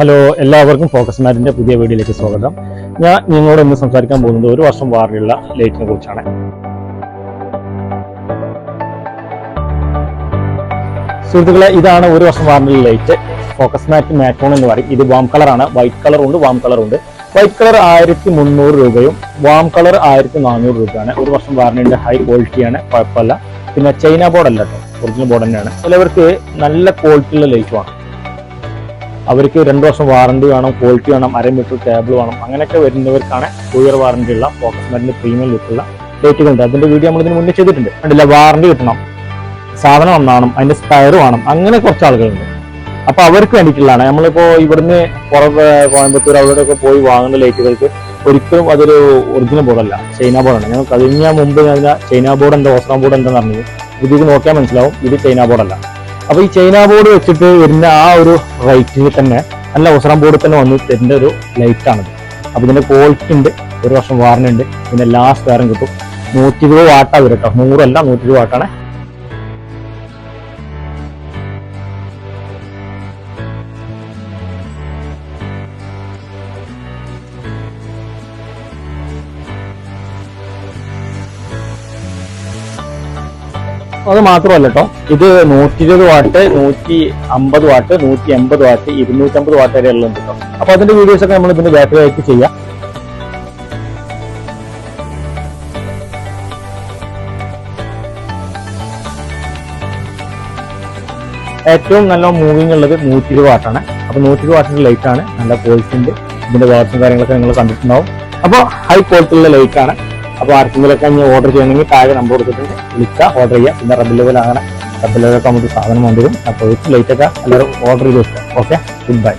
Hello, എല്ലാവർക്കും focus മാറ്റിന്റെ പുതിയ വീഡിയോയിലേക്ക് സ്വാഗതം. ഞാൻ നിങ്ങളോട് ഇന്ന് സംസാരിക്കാൻ പോകുന്നത് 1 വർഷം വാറണ്ടിയുള്ള ലൈറ്റിനെ കുറിച്ചാണ്. സുഹൃത്തുക്കളെ, ഇതാണ് 1 വർഷം വാറണ്ടിയുള്ള ലൈറ്റ്. ഫോക്കസ് മാറ്റ് മാറ്റോൺ എന്ന് പറയും. ഇത് വാം കളറാണ്. വൈറ്റ് കളർ ഉണ്ട്, വാം കളർ ഉണ്ട്. വൈറ്റ് കളർ 1300 രൂപയും വാം കളർ 1400 രൂപയാണ്. 1 വർഷം വാറണ്ടിയുടെ ഹൈ ക്വാളിറ്റിയാണ്, കുഴപ്പമില്ല. പിന്നെ ചൈന ബോർഡ് അല്ല കേട്ടോ, ഒറിജിനൽ ബോർഡ് തന്നെയാണ്. ചിലവർക്ക് നല്ല ക്വാളിറ്റിയുള്ള ലൈറ്റ് വേണം, അവർക്ക് 2 വർഷം വാറണ്ടി വേണം, ക്വാളിറ്റി വേണം, 1/2 മീറ്റർ കേബിൾ വേണം. അങ്ങനെയൊക്കെ വരുന്നവർക്കാണ് 2 ഇയർ വാറണ്ടി ഉള്ള ഫോക്കസ് മാറ്റിന്റെ പ്രീമിയം ലുക്കുള്ള ലൈറ്റുകളുണ്ട്. അതിന്റെ വീഡിയോ നമ്മൾ ഇതിന് മുന്നേ ചെയ്തിട്ടുണ്ട്. കണ്ടില്ല, വാറണ്ടി കിട്ടണം, സാധനം ഒന്നാവണം, അതിന്റെ സ്പയർ വേണം, അങ്ങനെ കുറച്ച് ആളുകളുണ്ട്. അപ്പൊ അവർക്ക് വേണ്ടിയിട്ടുള്ളതാണ്. നമ്മളിപ്പോ ഇവിടുന്ന് കോയമ്പത്തൂർ അവിടെയൊക്കെ പോയി വാങ്ങുന്ന ലൈറ്റുകൾക്ക് ഒരിക്കലും അതൊരു ഒറിജിനൽ ബോർഡല്ല, ചൈന ബോർഡാണ്. ഞങ്ങൾ കഴിഞ്ഞ മുമ്പ് ചൈന ബോർഡ് എന്താ, ഓസ്ട്രാം ബോർഡ് എന്താണെന്ന് പറഞ്ഞത് ഇത് നോക്കിയാൽ മനസ്സിലാവും, ഇത് ചൈന ബോർഡല്ല. അപ്പൊ ഈ ചൈന ബോർഡ് വെച്ചിട്ട് വരുന്ന ആ ഒരു റേറ്റിൽ തന്നെ നല്ല ഓസ്ട്രാം ബോർഡിൽ തന്നെ വന്ന് തരുന്ന ഒരു ലൈറ്റാണിത്. അപ്പൊ ഇതിന്റെ ക്വാളിറ്റി ഉണ്ട്, 1 വർഷം വാറണ്ടി ഉണ്ട്, പിന്നെ എല്ലാ സ്പെയറും കിട്ടും. 120 വാട്ടാ വരും കേട്ടോ, 100 അല്ല, 120 വാട്ടാണ്. അത് മാത്രമല്ല കേട്ടോ, ഇത് 120 വാട്ട്, 150 വാട്ട്, 180 വാട്ട്, 250 വാട്ട് വരെ ഉള്ളത് കേട്ടോ. അപ്പൊ അതിന്റെ വീഡിയോസ് ഒക്കെ നമ്മൾ ഇതിന്റെ ബാറ്ററിയായിട്ട് ചെയ്യാം. ഏറ്റവും നല്ല മൂവിങ് ഉള്ളത് 120 വാട്ടാണ്. അപ്പൊ 120 വാട്ടിന്റെ ലൈറ്റ് ആണ്, നല്ല ക്വാളിറ്റി ഉണ്ട്. ഇതിന്റെ വാട്സും കാര്യങ്ങളൊക്കെ നിങ്ങൾ കണ്ടിട്ടുണ്ടാവും. അപ്പോൾ ഹൈ ക്വാളിറ്റി ഉള്ള ലൈറ്റ് ആണ്. അപ്പോൾ ആർക്കെങ്കിലൊക്കെ ഇനി ഓർഡർ ചെയ്യണമെങ്കിൽ താഴെ നമ്പർ കൊടുത്തിട്ടുണ്ട്, വിളിക്കുക, ഓർഡർ ചെയ്യുക. പിന്നെ റബ്ബ് ലെവൽ അങ്ങനെ റബ്ബ് ലെവലൊക്കെ നമുക്ക് സാധനം കൊണ്ടുവരും. അപ്പോൾ ലൈറ്റൊക്കെ എല്ലാവരും ഓർഡർ ചെയ്ത് വെക്കുക. Okay, good bye.